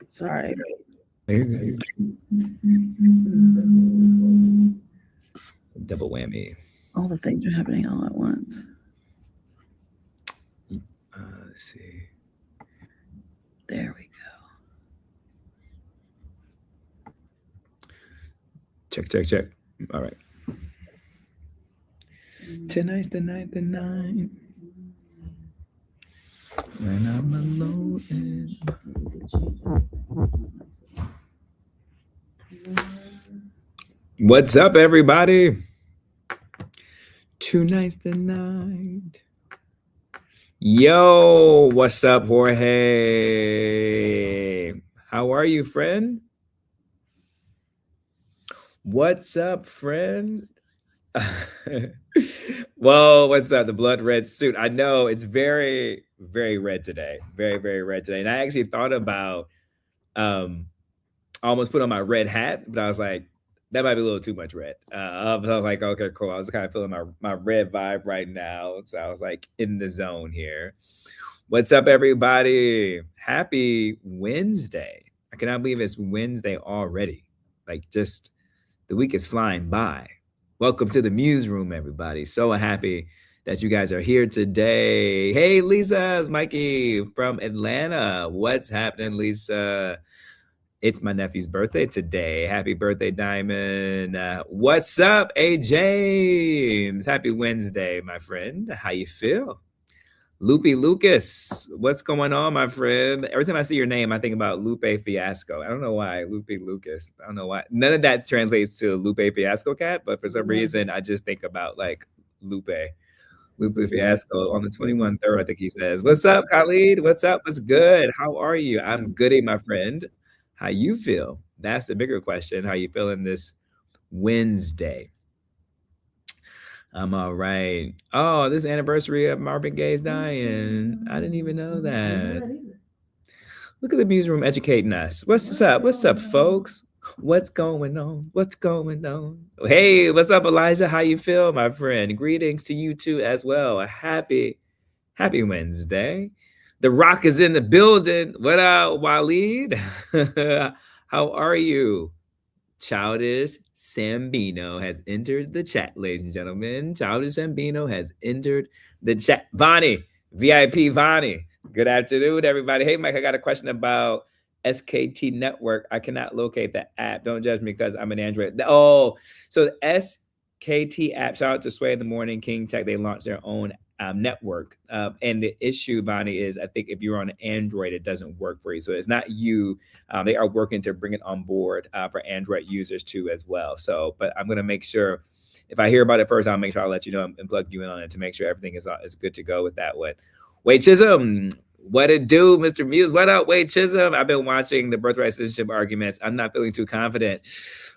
Sorry. You're good. Double whammy. All the things are happening all at once. Let's see. There we Check, check, check. All right. Tonight's the night, when I'm alone in What's up, everybody? Tonight's the night. Yo, what's up, Jorge? How are you, friend? What's up, friend? Well, what's up? The blood red suit. I know it's very, very red today. Very, very red today. And I actually thought about I almost put on my red hat, but I was like, that might be a little too much red. I was like, okay, cool. I was kind of feeling my red vibe right now. So I was like in the zone here. What's up, everybody? Happy Wednesday. I cannot believe it's Wednesday already. Like, just the week is flying by. Welcome to the MuseRoom, everybody. So happy that you guys are here today. Hey, Lisa, it's Mikey from Atlanta. What's happening, Lisa? It's my nephew's birthday today. Happy birthday, Diamond. What's up, A. James? Happy Wednesday, my friend. How you feel? Lupe Lucas, what's going on, my friend? Every time I see your name, I think about Lupe Fiasco. I don't know why. Lupe Lucas. I don't know why. None of that translates to Lupe Fiasco Cat, but for some reason, I just think about like Lupe Fiasco on the 21/3, I think he says. What's up, Khalid? What's up? What's good? How are you? I'm goody, my friend. How you feel? That's the bigger question. How you feeling this Wednesday? I'm all right. Oh, this anniversary of Marvin Gaye's dying. I didn't even know that. Look at the MuseRoom educating us. What's up? What's up, folks? What's going on? What's going on? Hey, what's up, Elijah? How you feel, my friend? Greetings to you too as well. A happy Wednesday. The Rock is in the building. What up, Waleed? How are you? Childish Sambino has entered the chat, ladies and gentlemen. Childish Sambino has entered the chat. Vonnie, VIP Vonnie. Good afternoon, everybody. Hey, Mike, I got a question about SKT Network. I cannot locate the app. Don't judge me because I'm an Android. Oh, so the SKT app, shout out to Sway in the Morning, King Tech. They launched their own network. And the issue, Bonnie, is I think if you're on Android, it doesn't work for you. So it's not you. They are working to bring it on board for Android users too as well. So, but I'm going to make sure, if I hear about it first, I'll make sure I'll let you know and plug you in on it to make sure everything is good to go with that one. Wade Chisholm, what it do, Mr. Muse? What up, Wade Chisholm? I've been watching the birthright citizenship arguments. I'm not feeling too confident.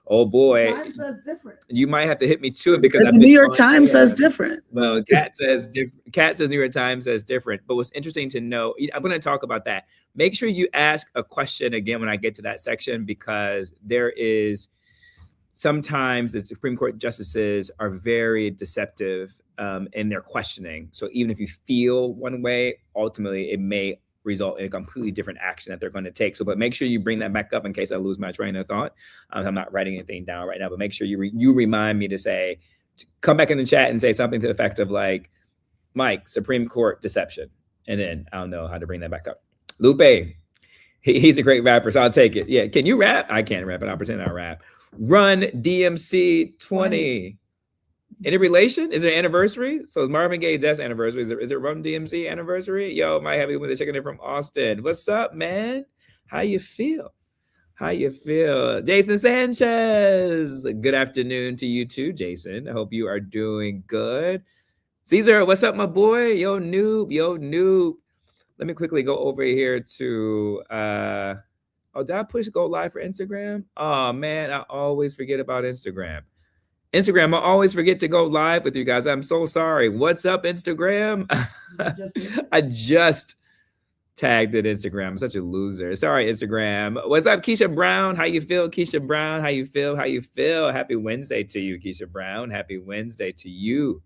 Oh boy, go. Time says different. You might have to hit me to it because the New York Times says different. Well, Kat says different. Kat says New York Times says different. But what's interesting to know, I'm going to talk about that. Make sure you ask a question again when I get to that section, because there is sometimes the Supreme Court justices are very deceptive in their questioning. So even if you feel one way, ultimately it may result in a completely different action that they're going to take. So, but make sure you bring that back up in case I lose my train of thought. I'm not writing anything down right now, but make sure you remind me to say, come back in the chat and say something to the effect of like, Mike, Supreme Court deception. And then I'll know how to bring that back up. Lupe, he's a great rapper, so I'll take it. Yeah, can you rap? I can't rap, but I'll pretend I rap. Run DMC 20. Any relation? Is it an anniversary? So it's Marvin Gaye's death anniversary. Is it Run DMC anniversary? Yo, Mike, happy with the chicken from Austin. What's up, man? How you feel? How you feel? Jason Sanchez. Good afternoon to you too, Jason. I hope you are doing good. Caesar, what's up, my boy? Yo, noob. Let me quickly go over here to oh, did I push go live for Instagram? Oh man, I always forget about Instagram. I always forget to go live with you guys. I'm so sorry. What's up, Instagram? I just tagged at Instagram. I'm such a loser. Sorry, Instagram. What's up, Keisha Brown? How you feel, Keisha Brown? How you feel? Happy Wednesday to you, Keisha Brown. Happy Wednesday to you.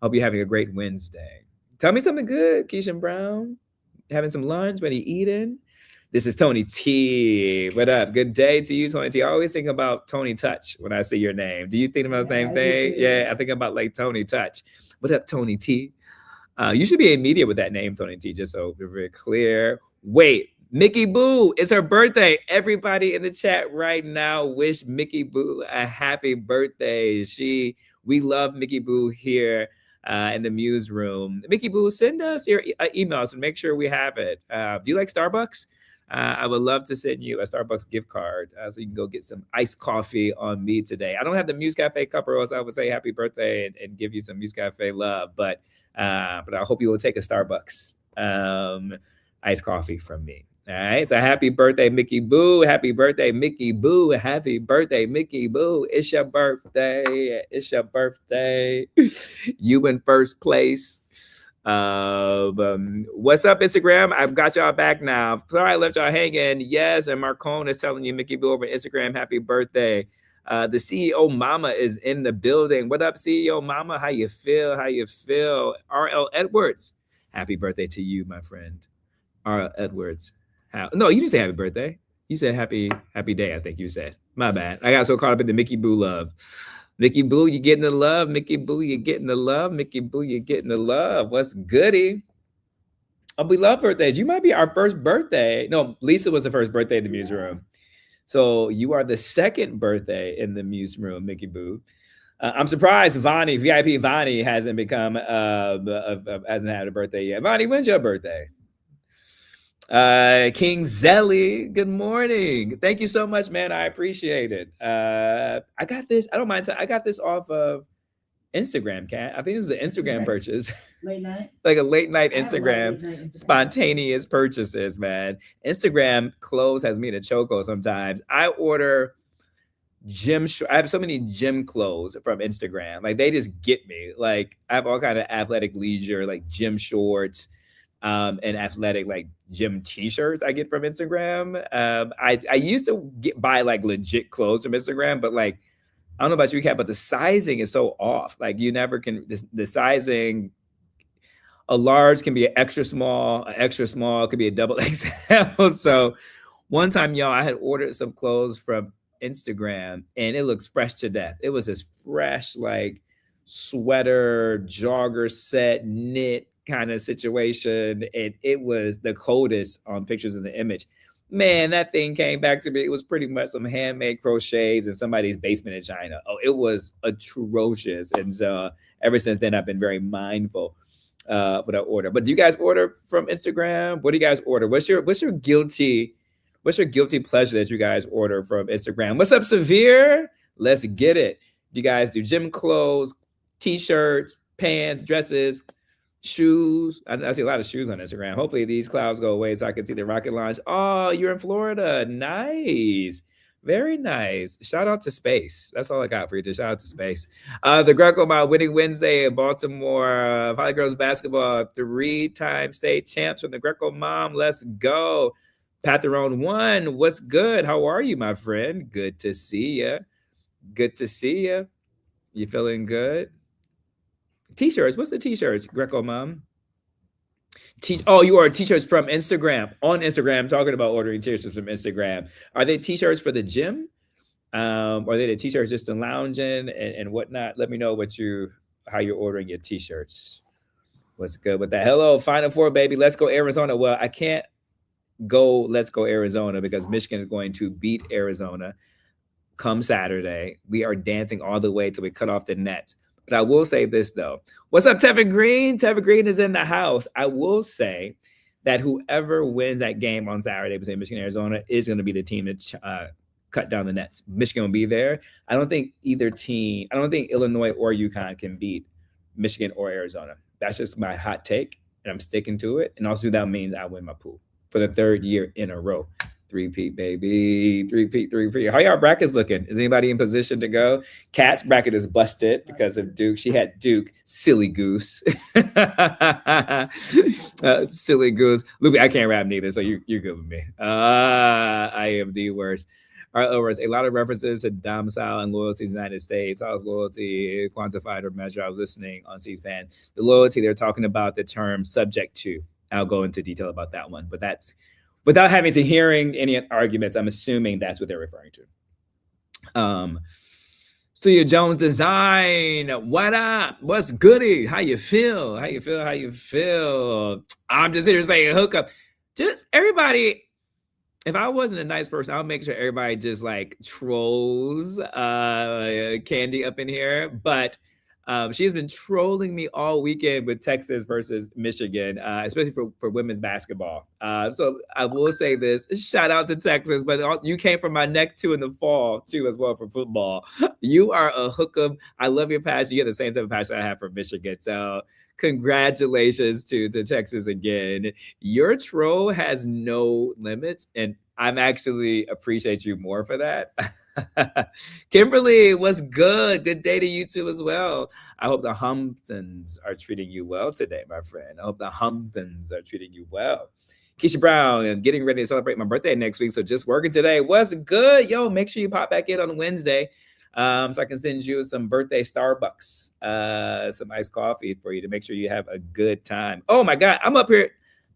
Hope you're having a great Wednesday. Tell me something good, Keisha Brown. Having some lunch? What are you eating? This is Tony T. What up? Good day to you, Tony T. I always think about Tony Touch when I see your name. Do you think about the same thing? Yeah, I think about like Tony Touch. What up, Tony T? You should be in media with that name, Tony T, just so we're very clear. Wait, Mickey Boo, it's her birthday. Everybody in the chat right now wish Mickey Boo a happy birthday. We love Mickey Boo here in the MuseRoom. Mickey Boo, send us your emails and make sure we have it. Do you like Starbucks? I would love to send you a Starbucks gift card so you can go get some iced coffee on me today. I don't have the Muse Cafe cup, or else I would say happy birthday and give you some Muse Cafe love. But I hope you will take a Starbucks iced coffee from me. All right. So happy birthday, Mickey Boo. Happy birthday, Mickey Boo. Happy birthday, Mickey Boo. It's your birthday. It's your birthday. You in first place. What's up, Instagram? I've got y'all back now. Sorry I left y'all hanging. Yes, and Marcone is telling you, Mickey Boo over Instagram, happy birthday. The CEO Mama is in the building. What up, CEO Mama? How you feel? How you feel? R.L. Edwards, happy birthday to you, my friend. R.L. Edwards. No, you didn't say happy birthday. You said happy day, I think you said. My bad. I got so caught up in the Mickey Boo love. Mickey Boo, you getting the love. Mickey Boo, you getting the love. Mickey Boo, you getting the love. What's goody? Oh, we love birthdays. You might be our first birthday. No, Lisa was the first birthday in the MuseRoom. So you are the second birthday in the MuseRoom, Mickey Boo. I'm surprised VIP Vonnie hasn't become hasn't had a birthday yet. Vonnie, when's your birthday? King Zelly, good morning. Thank you so much, man. I appreciate it. I got this. I don't mind. I got this off of Instagram, Cat. I think this is an Instagram purchase. Late night? Like a late night Instagram. Spontaneous purchases, man. Instagram clothes has me in a choco sometimes. I order I have so many gym clothes from Instagram. Like they just get me. Like I have all kind of athletic leisure, like gym shorts. And athletic like gym t-shirts I get from Instagram. I used to buy like legit clothes from Instagram, but like I don't know about you, Kat, but the sizing is so off. Like you never can the sizing. A large can be an extra small could be a double XL. So one time, y'all, I had ordered some clothes from Instagram and it looks fresh to death. It was this fresh like sweater jogger set knit kind of situation, and it was the coldest on pictures in the image. Man, that thing came back to me. It was pretty much some handmade crochets in somebody's basement in China. Oh, it was atrocious. And so ever since then, I've been very mindful what I order. But do you guys order from Instagram? What do you guys order? What's your guilty pleasure that you guys order from Instagram? What's up, Severe? Let's get it. Do you guys do gym clothes, t-shirts, pants, dresses, shoes? I see a lot of shoes on Instagram. Hopefully these clouds go away so I can see the rocket launch. Oh, you're in Florida. Nice. Very nice. Shout out to space. That's all I got for you. Shout out to space. The Greco Mile winning Wednesday in Baltimore. Valley Girls basketball, 3-time state champs from the Greco Mom. Let's go. Patharone 1. What's good? How are you, my friend? Good to see you. Good to see you. You feeling good? T-shirts. What's the T-shirts, Greco Mom? You order T-shirts from Instagram. On Instagram, talking about ordering T-shirts from Instagram. Are they T-shirts for the gym? Are they the T-shirts just to lounge in and whatnot? Let me know how you're ordering your T-shirts. What's good with that? Hello, Final Four, baby. Let's go Arizona. Well, I can't go let's go Arizona because Michigan is going to beat Arizona come Saturday. We are dancing all the way till we cut off the nets. But I will say this, though. What's up, Tevin Green? Tevin Green is in the house. I will say that whoever wins that game on Saturday between Michigan and Arizona is going to be the team that cut down the nets. Michigan will be there. I don't think Illinois or UConn can beat Michigan or Arizona. That's just my hot take, and I'm sticking to it. And also that means I win my pool for the third year in a row. Three-peat, baby. Three-peat. How y'all brackets looking? Is anybody in position to go? Kat's bracket is busted because of Duke. She had Duke. Silly goose. Silly goose. Luby, I can't rap neither, so you're good with me. I am the worst. ROers, a lot of references to domicile and loyalty to the United States. How is loyalty quantified or measured? I was listening on C-SPAN. The loyalty, they're talking about the term subject to. I'll go into detail about that one, but that's without having to hearing any arguments. I'm assuming that's what they're referring to. Studio Jones Design, what up? What's goody? How you feel? How you feel? How you feel? I'm just here saying hook up. Just everybody. If I wasn't a nice person, I'll make sure everybody just like trolls Candy up in here. But she's been trolling me all weekend with Texas versus Michigan, especially for women's basketball. So I will say this, shout out to Texas, but you came from my neck too in the fall too as well for football. You are a hookup. I love your passion. You have the same type of passion I have for Michigan. So congratulations to Texas again. Your troll has no limits, and I'm actually appreciate you more for that. Kimberly, what's good? Good day to you too as well. I hope the Humptons are treating you well today, my friend. I hope the Humptons are treating you well. Keisha Brown, and getting ready to celebrate my birthday next week, so just working today. What's good? Yo, make sure you pop back in on Wednesday. So I can send you some birthday Starbucks, some iced coffee for you to make sure you have a good time. Oh my God, I'm up here.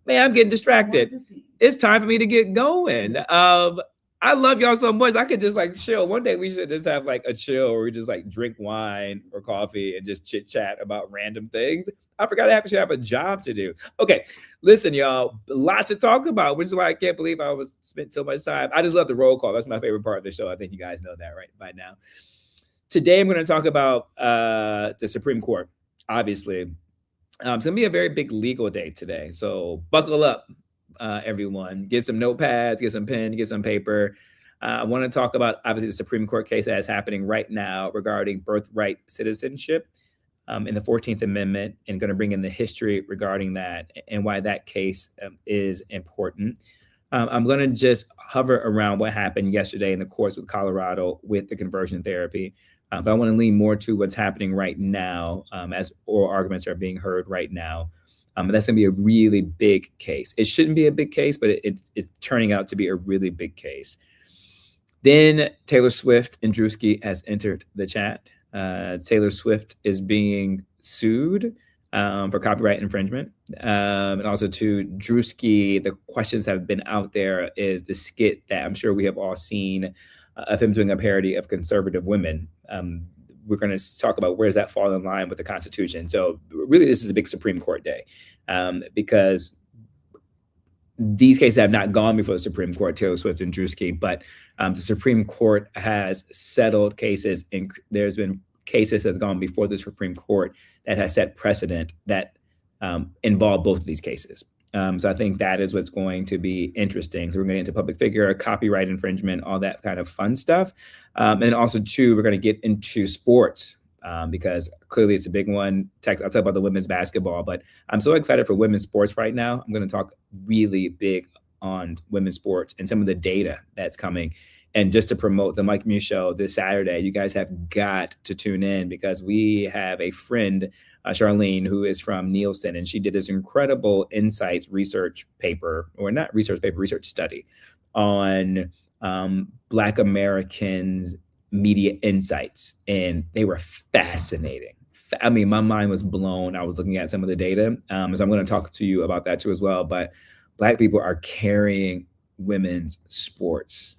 Man, I'm getting distracted. It's time for me to get going. I love y'all so much. I could just like chill. One day we should just have like a chill where we just like drink wine or coffee and just chit chat about random things. I forgot I actually have a job to do. Okay, listen, y'all, lots to talk about, which is why I can't believe I was spent so much time. I just love the roll call. That's my favorite part of the show. I think you guys know that right by now. Today, I'm going to talk about the Supreme Court, obviously. It's going to be a very big legal day today. So buckle up, everyone. Get some notepads, get some pen, get some paper. I want to talk about, obviously, the Supreme Court case that is happening right now regarding birthright citizenship in the 14th Amendment, and going to bring in the history regarding that and why that case is important. I'm going to just hover around what happened yesterday in the courts with Colorado with the conversion therapy. But I want to lean more to what's happening right now as oral arguments are being heard right now. And that's going to be a really big case. It shouldn't be a big case, but it's turning out to be a really big case. Then Taylor Swift and Drewski has entered the chat. Taylor Swift is being sued for copyright infringement. And also to Drewski, the questions that have been out there is the skit that I'm sure we have all seen of him doing a parody of conservative women. We're going to talk about where does that fall in line with the Constitution. So really, this is a big Supreme Court day because these cases have not gone before the Supreme Court, Taylor Swift and Drewski, but the Supreme Court has settled cases, and there's been cases that's gone before the Supreme Court that has set precedent that involve both of these cases. So I think that is what's going to be interesting. So we're going to get into public figure, copyright infringement, all that kind of fun stuff. And also, too, we're going to get into sports because clearly it's a big one. I'll talk about the women's basketball, but I'm so excited for women's sports right now. I'm going to talk really big on women's sports and some of the data that's coming. And just to promote the Mike Muse Show this Saturday, you guys have got to tune in because we have a friend, Charlene, who is from Nielsen, and she did this incredible insights research paper, or not research paper, research study on Black Americans' media insights. And they were fascinating. I mean, my mind was blown. I was looking at some of the data. So I'm going to talk to you about that too as well. But Black people are carrying women's sports.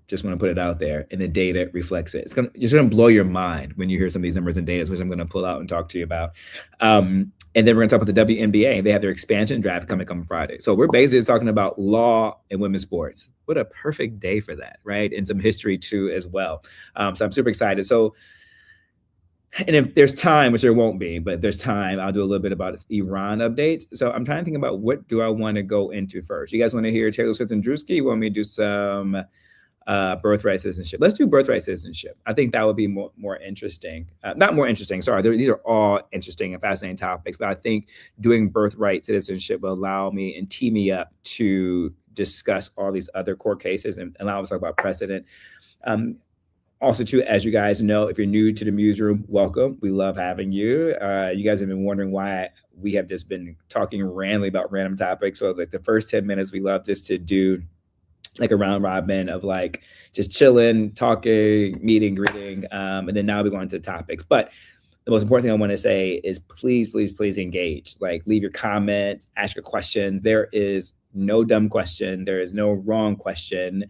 Just want to put it out there, and the data reflects it. It's going to blow your mind when you hear some of these numbers and data, which I'm going to pull out and talk to you about. And then we're going to talk about the WNBA. They have their expansion draft coming on Friday. So we're basically talking about law and women's sports. What a perfect day for that, right? And some history too as well. So I'm super excited. So, and if there's time, which there won't be, but if there's time, I'll do a little bit about its Iran updates. So I'm trying to think about what do I want to go into first. You guys want to hear Taylor Swift and Drewski? You want me to do some birthright citizenship? Let's do birthright citizenship. I think that would be more interesting. Not more interesting, sorry. These are all interesting and fascinating topics, but I think doing birthright citizenship will allow me and tee me up to discuss all these other court cases and allow us to talk about precedent. Also, too, as you guys know, if you're new to the MuseRoom, welcome. We love having you. You guys have been wondering why we have just been talking randomly about random topics. So like the first 10 minutes, we love just to do like a round robin of like just chilling, talking, meeting, greeting, and then now we're going to topics. But the most important thing I want to say is please, please, please engage. Like leave your comments, ask your questions. There is no dumb question. There is no wrong question.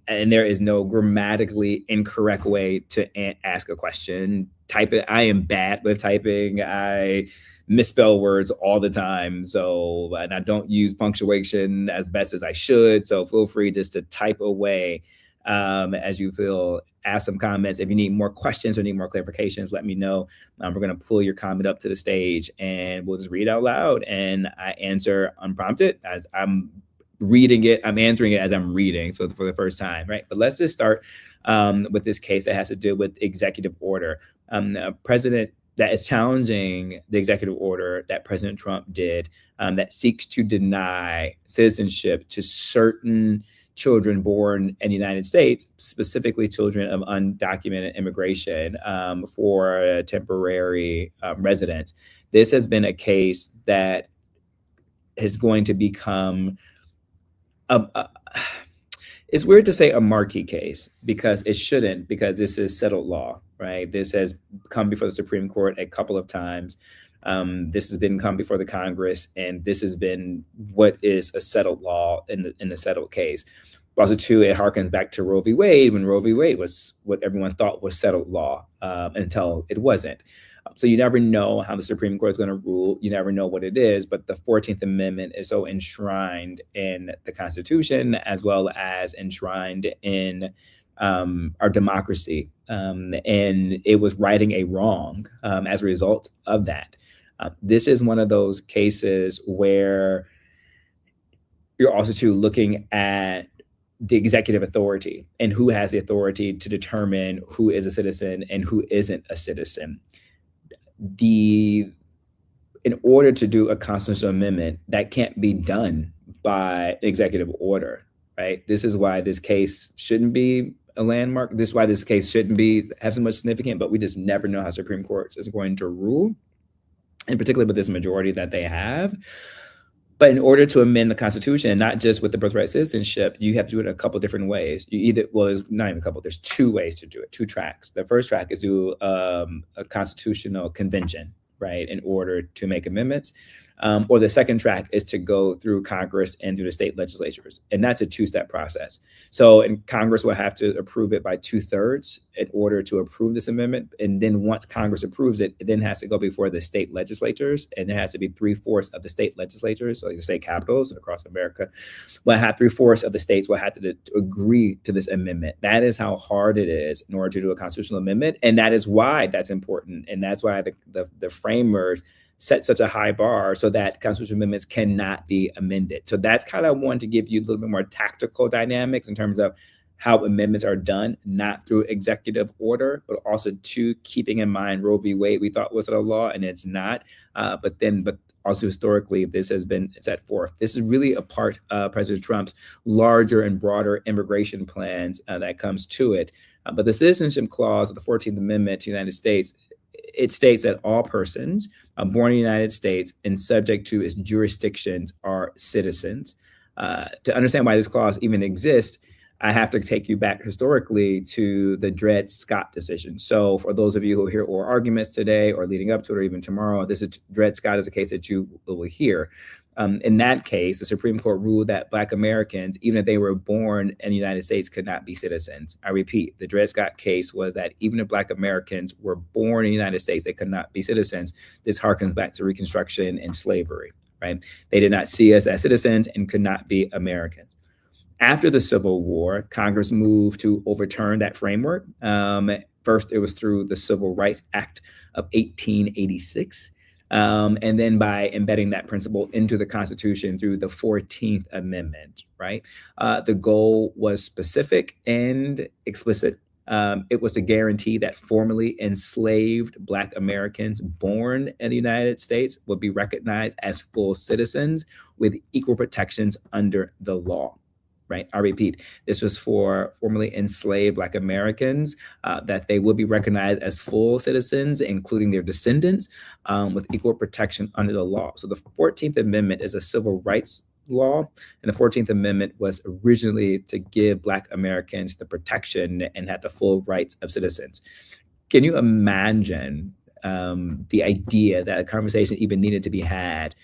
And there is no grammatically incorrect way to ask a question. Type it. I am bad with typing. I misspell words all the time. So, and I don't use punctuation as best as I should. So feel free just to type away as you feel. Ask some comments. If you need more questions or need more clarifications, let me know. We're going to pull your comment up to the stage and we'll just read out loud and I answer unprompted as I'm reading it. I'm answering it as I'm reading for the first time, right? But let's just start with this case that has to do with executive order. A president that is challenging the executive order that President Trump did that seeks to deny citizenship to certain children born in the United States, specifically children of undocumented immigration for temporary residence. This has been a case that is going to become it's weird to say a marquee case because it shouldn't, because this is settled law, right? This has come before the Supreme Court a couple of times. This has been come before the Congress, and this has been what is a settled law in the settled case. But also, too, it harkens back to Roe v. Wade, when Roe v. Wade was what everyone thought was settled law until it wasn't. So you never know how the Supreme Court is going to rule. You never know what it is. But the 14th Amendment is so enshrined in the Constitution as well as enshrined in our democracy. And it was righting a wrong as a result of that. This is one of those cases where you're also too looking at the executive authority and who has the authority to determine who is a citizen and who isn't a citizen. In order to do a constitutional amendment, that can't be done by executive order, right? This is why this case shouldn't be a landmark. This is why this case shouldn't have so much significance, but we just never know how Supreme Court is going to rule, and particularly with this majority that they have. But in order to amend the Constitution, not just with the birthright citizenship, you have to do it a couple different ways. There's not even a couple, there's two ways to do it, two tracks. The first track is do a constitutional convention, right, in order to make amendments. Or the second track is to go through Congress and through the state legislatures. And that's a two-step process. So Congress will have to approve it by 2/3 in order to approve this amendment. And then once Congress approves it, it then has to go before the state legislatures. And there has to be 3/4 of the state legislatures, so the state capitals across America, will have 3/4 of the states will have to agree to this amendment. That is how hard it is in order to do a constitutional amendment. And that is why that's important. And that's why the framers set such a high bar so that constitutional amendments cannot be amended. So that's kind of wanted to give you a little bit more tactical dynamics in terms of how amendments are done, not through executive order, but also to keeping in mind Roe v. Wade we thought was a law and it's not. But also historically, this has been set forth. This is really a part of President Trump's larger and broader immigration plans that comes to it. But the citizenship clause of the 14th Amendment to the United States, it states that all persons born in the United States and subject to its jurisdictions are citizens. To understand why this clause even exists, I have to take you back historically to the Dred Scott decision. So for those of you who hear oral arguments today or leading up to it or even tomorrow, Dred Scott is a case that you will hear. In that case, the Supreme Court ruled that Black Americans, even if they were born in the United States, could not be citizens. I repeat, the Dred Scott case was that even if Black Americans were born in the United States, they could not be citizens. This harkens back to Reconstruction and slavery, right? They did not see us as citizens and could not be Americans. After the Civil War, Congress moved to overturn that framework. First, it was through the Civil Rights Act of 1886. And then by embedding that principle into the Constitution through the 14th Amendment, right? The goal was specific and explicit. It was to guarantee that formerly enslaved Black Americans born in the United States would be recognized as full citizens with equal protections under the law. Right. I repeat, this was for formerly enslaved Black Americans, that they will be recognized as full citizens, including their descendants, with equal protection under the law. So the 14th Amendment is a civil rights law. And the 14th Amendment was originally to give Black Americans the protection and have the full rights of citizens. Can you imagine the idea that a conversation even needed to be had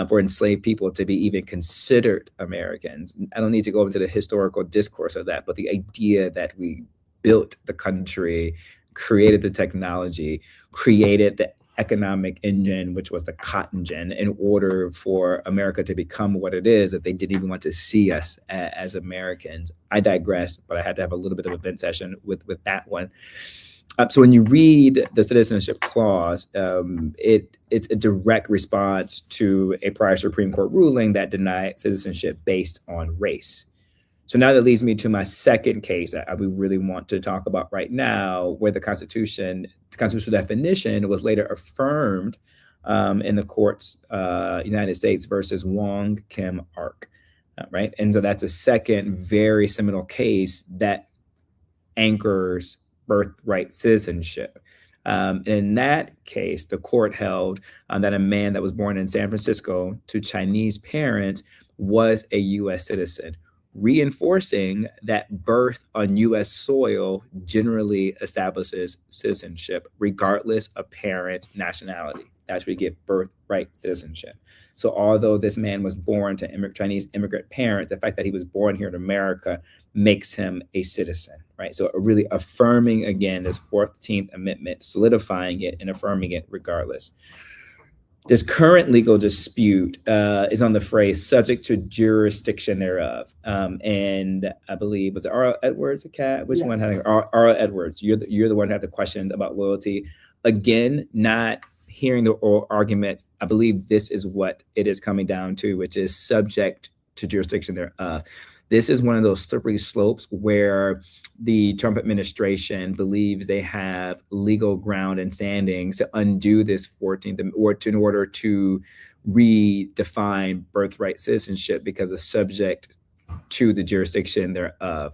for enslaved people to be even considered Americans? I don't need to go into the historical discourse of that, but the idea that we built the country, created the technology, created the economic engine, which was the cotton gin, in order for America to become what it is, that they didn't even want to see us as Americans. I digress, but I had to have a little bit of a vent session with that one. So when you read the Citizenship Clause, it's a direct response to a prior Supreme Court ruling that denied citizenship based on race. So now that leads me to my second case that we really want to talk about right now, where the constitutional definition was later affirmed in the courts, United States versus Wong Kim Ark, right? And so that's a second very seminal case that anchors birthright citizenship. In that case, the court held that a man that was born in San Francisco to Chinese parents was a U.S. citizen, reinforcing that birth on U.S. soil generally establishes citizenship, regardless of parent nationality. That's where you get birthright citizenship. So although this man was born to Chinese immigrant parents, the fact that he was born here in America makes him a citizen, right? So really affirming, again, this 14th Amendment, solidifying it and affirming it regardless. This current legal dispute is on the phrase "subject to jurisdiction thereof," and I believe was it R.L. Edwards, Kat? Which one had R.L. Edwards? You're the one who had the question about loyalty. Again, not hearing the oral argument. I believe this is what it is coming down to, which is subject to jurisdiction thereof. This is one of those slippery slopes where the Trump administration believes they have legal ground and standings to undo this 14th, or in order to redefine birthright citizenship because it's subject to the jurisdiction thereof.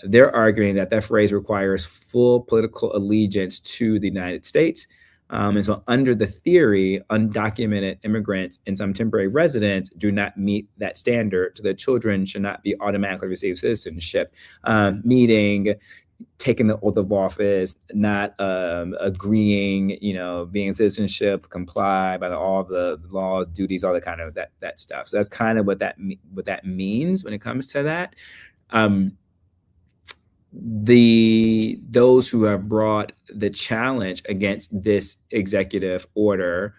They're arguing that that phrase requires full political allegiance to the United States. And so under the theory, undocumented immigrants and some temporary residents do not meet that standard. So their children should not be automatically receive citizenship, meaning taking the oath of office, not agreeing, being citizenship, comply by all the laws, duties, all the kind of that stuff. So that's kind of what that means when it comes to that. Those who have brought the challenge against this executive order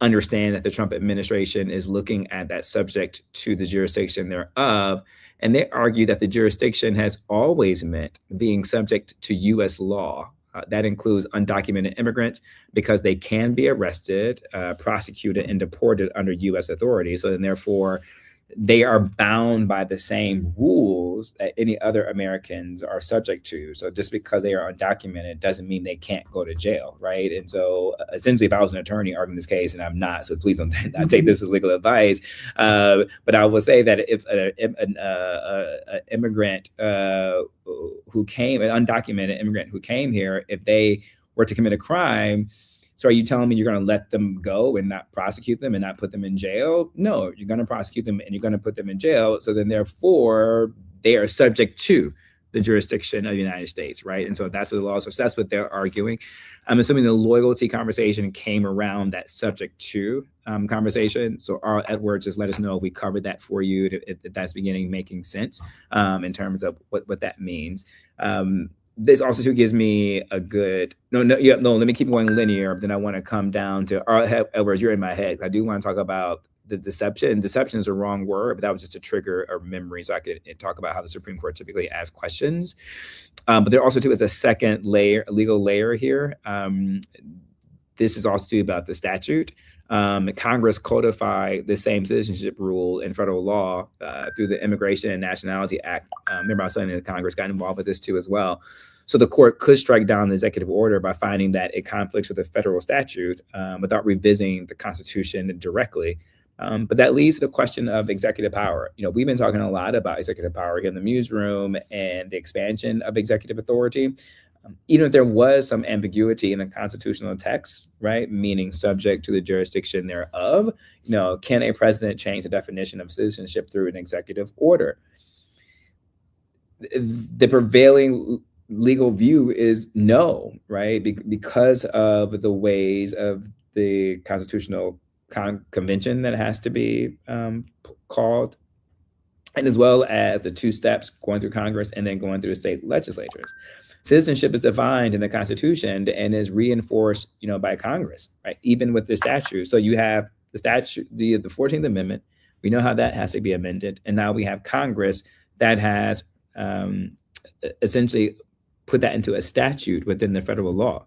understand that the Trump administration is looking at that subject to the jurisdiction thereof. And they argue that the jurisdiction has always meant being subject to U.S. law. That includes undocumented immigrants because they can be arrested, prosecuted, and deported under U.S. authority. So then therefore, they are bound by the same rules that any other Americans are subject to. So just because they are undocumented doesn't mean they can't go to jail, right? And so essentially, if I was an attorney arguing this case, and I'm not, so please don't take this as legal advice, but I will say that if an immigrant who came, an undocumented immigrant who came here, if they were to commit a crime, so are you telling me you're going to let them go and not prosecute them and not put them in jail? No, you're going to prosecute them and you're going to put them in jail. So then therefore, they are subject to the jurisdiction of the United States, right? And so that's what the law is. So that's what they're arguing. I'm assuming the loyalty conversation came around that subject to conversation. So R. Edwards, just let us know if we covered that for you, if that's beginning making sense in terms of what that means. This also gives me a good, let me keep going linear. Then I want to come down to, Edwards, you're in my head. I do want to talk about the deception. Deception is a wrong word, but that was just to trigger a memory so I could talk about how the Supreme Court typically asks questions. But there also too is a second layer, a legal layer here. This is also about the statute. Congress codified the same citizenship rule in federal law through the Immigration and Nationality Act. Remember, I was saying that Congress got involved with this too as well. So the court could strike down the executive order by finding that it conflicts with the federal statute without revisiting the Constitution directly. But that leads to the question of executive power. We've been talking a lot about executive power here in the MuseRoom and the expansion of executive authority. Even if there was some ambiguity in the constitutional text, right, meaning subject to the jurisdiction thereof, can a president change the definition of citizenship through an executive order? The prevailing legal view is no, right? Because of the ways of the constitutional convention that has to be called, and as well as the two steps going through Congress and then going through the state legislatures. Citizenship is defined in the Constitution and is reinforced, by Congress, right? Even with the statute. So you have the statute, the 14th Amendment. We know how that has to be amended, and now we have Congress that has essentially put that into a statute within the federal law.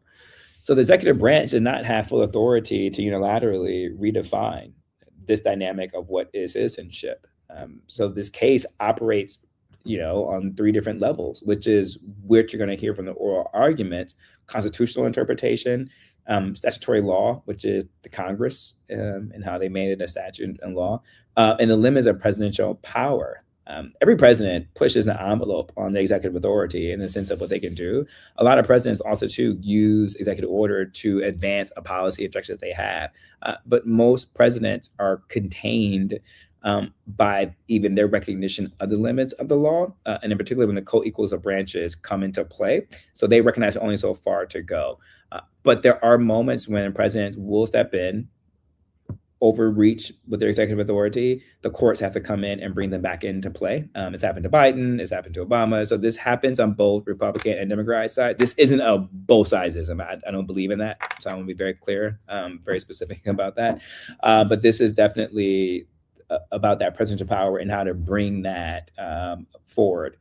So the executive branch does not have full authority to unilaterally redefine this dynamic of what is citizenship. So this case operates, on three different levels, which is what you're going to hear from the oral arguments: constitutional interpretation, statutory law, which is the Congress and how they made it a statute and law, and the limits of presidential power. Every president pushes an envelope on the executive authority in the sense of what they can do. A lot of presidents also, too, use executive order to advance a policy objective that they have. But most presidents are contained by even their recognition of the limits of the law, and in particular when the co-equals of branches come into play. So they recognize only so far to go. But there are moments when presidents will step in, overreach with their executive authority. The courts have to come in and bring them back into play. It's happened to Biden, it's happened to Obama. So this happens on both Republican and Democrat side. This isn't a both sidesism. I don't believe in that. So I want to be very clear, very specific about that. But this is definitely about that presidential power and how to bring that forward.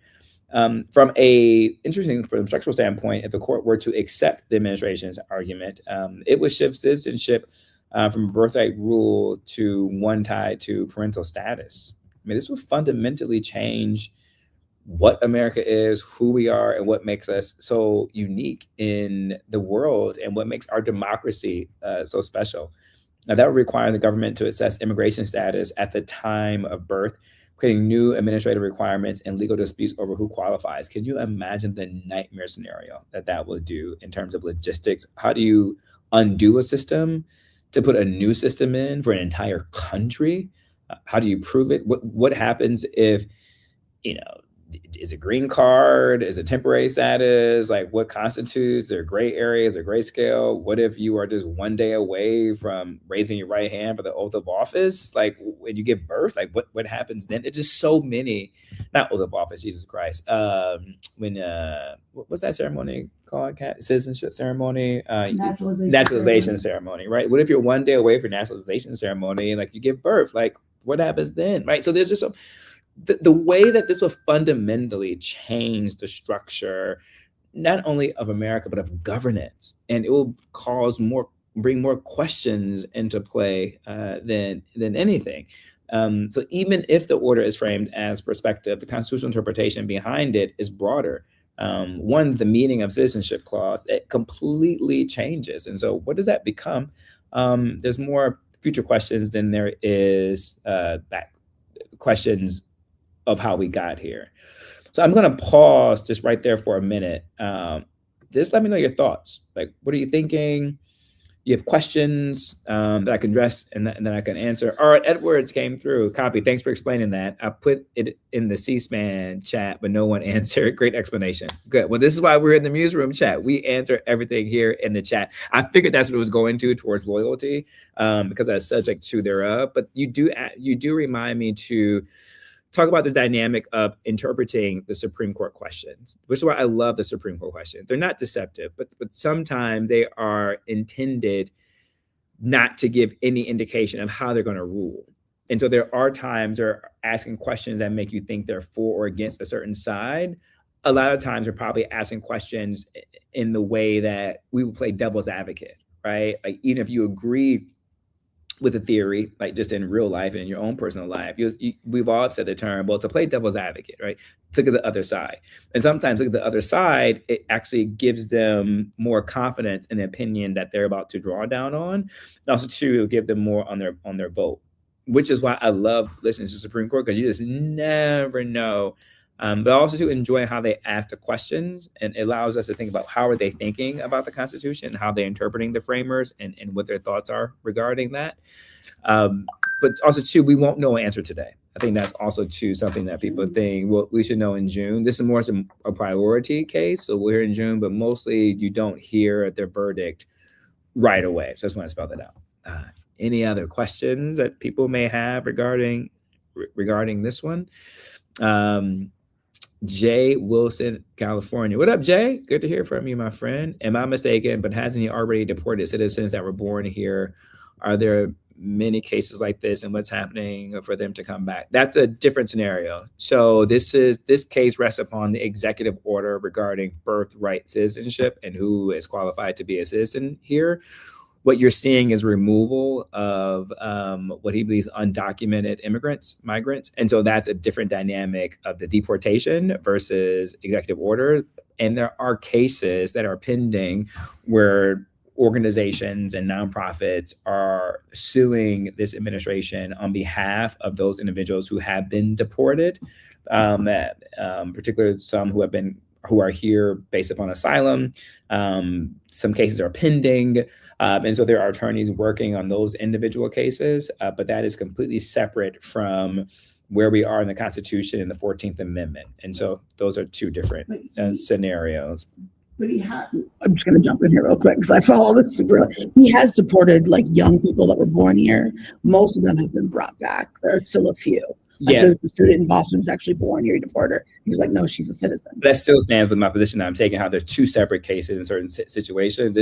From a structural standpoint, if the court were to accept the administration's argument, it would shift citizenship from a birthright rule to one tied to parental status. I mean, this would fundamentally change what America is, who we are, and what makes us so unique in the world and what makes our democracy so special. Now, that would require the government to assess immigration status at the time of birth, creating new administrative requirements and legal disputes over who qualifies. Can you imagine the nightmare scenario that would do in terms of logistics? How do you undo a system to put a new system in for an entire country? How do you prove it? What happens if, is a green card, is it temporary status? Like, what constitutes their gray areas or grayscale? What if you are just one day away from raising your right hand for the oath of office? Like, when you give birth, like what happens then? There's just so many, not oath of office, Jesus Christ. What's that ceremony called, Kat? Citizenship ceremony? Naturalization ceremony, right? What if you're one day away from naturalization ceremony and like you give birth? Like, what happens then, right? So there's just the way that this will fundamentally change the structure, not only of America, but of governance. And it will bring more questions into play than anything. So even if the order is framed as perspective, the constitutional interpretation behind it is broader. The meaning of citizenship clause, it completely changes. And so what does that become? There's more future questions than there is back questions of how we got here. So I'm going to pause just right there for a minute. Just let me know your thoughts. Like, what are you thinking? You have questions that I can address and then I can answer. All right, Edwards came through. Copy. Thanks for explaining that. I put it in the C-SPAN chat, but no one answered. Great explanation. Good. Well, this is why we're in the MuseRoom chat. We answer everything here in the chat. I figured that's what it was going towards loyalty because that's subject to thereof. But you do remind me to talk about this dynamic of interpreting the Supreme Court questions, which is why I love the Supreme Court questions. They're not deceptive, but sometimes they are intended not to give any indication of how they're going to rule. And so there are times they're asking questions that make you think they're for or against a certain side. A lot of times they're probably asking questions in the way that we would play devil's advocate, right? Like, even if you agree with a theory, like just in real life and in your own personal life, we've all said the term, well, to play devil's advocate, right? To look at the other side. And sometimes look at the other side, it actually gives them more confidence in the opinion that they're about to draw down on. And also, to give them more on their vote, which is why I love listening to the Supreme Court, because you just never know but also to enjoy how they ask the questions, and it allows us to think about how are they thinking about the Constitution, how they're interpreting the framers, and what their thoughts are regarding that. But also, too, we won't know an answer today. I think that's also, too, something that people think, well, we should know in June. This is more a priority case, so we're in June, but mostly you don't hear their verdict right away. So I just want to spell that out. Any other questions that people may have regarding this one? Jay Wilson, California. What up, Jay? Good to hear from you, my friend. Am I mistaken? But hasn't he already deported citizens that were born here? Are there many cases like this, and what's happening for them to come back? That's a different scenario. So this case rests upon the executive order regarding birthright citizenship and who is qualified to be a citizen here. What you're seeing is removal of what he believes undocumented migrants. And so that's a different dynamic of the deportation versus executive orders. And there are cases that are pending where organizations and nonprofits are suing this administration on behalf of those individuals who have been deported, particularly some who are here based upon asylum. Some cases are pending. And so there are attorneys working on those individual cases, but that is completely separate from where we are in the Constitution and the 14th Amendment. And so those are two different scenarios. But I'm just going to jump in here real quick because I follow this super. He has deported like young people that were born here. Most of them have been brought back. There are still a few. Like there's a student in Boston who's actually born here, he deported her. He was like, no, she's a citizen. That still stands with my position that I'm taking, how they're two separate cases in certain situations.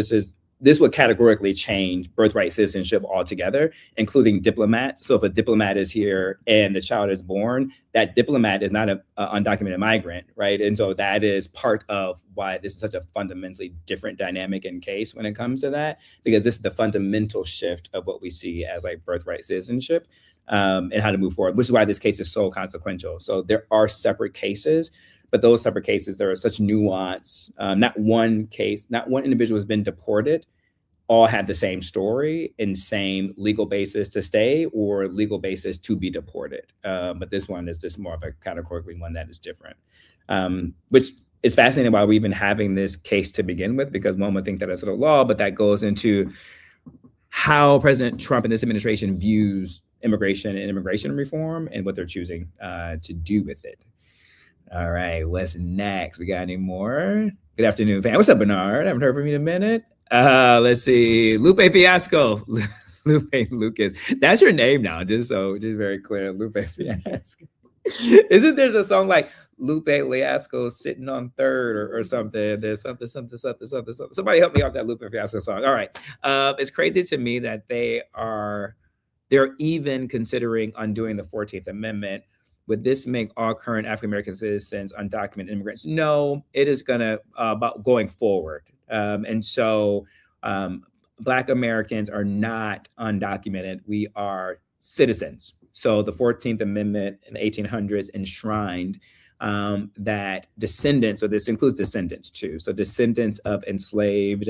This would categorically change birthright citizenship altogether, including diplomats. So if a diplomat is here and the child is born, that diplomat is not an undocumented migrant, right? And so that is part of why this is such a fundamentally different dynamic and case when it comes to that, because this is the fundamental shift of what we see as like birthright citizenship and how to move forward, which is why this case is so consequential. So there are separate cases, but those separate cases, there are such nuance. Not one individual has been deported, all have the same story and same legal basis to stay or legal basis to be deported. But this one is just more of a categorically one that is different, which is fascinating why we're even having this case to begin with, because one would think that it's a law, but that goes into how President Trump and this administration views immigration and immigration reform and what they're choosing to do with it. All right, what's next? We got any more? Good afternoon, fam. What's up, Bernard? I haven't heard from you in a minute. Let's see. Lupe Fiasco. Lupe Lucas. That's your name now, just very clear. Lupe Fiasco. Isn't there a song like Lupe Fiasco sitting on third or something? There's something. Somebody help me out that Lupe Fiasco song. All right. It's crazy to me that they're even considering undoing the 14th Amendment. Would this make all current African-American citizens undocumented immigrants? No, it is about going forward. And so Black Americans are not undocumented. We are citizens. So the 14th Amendment in the 1800s enshrined that descendants, so this includes descendants too. So descendants of enslaved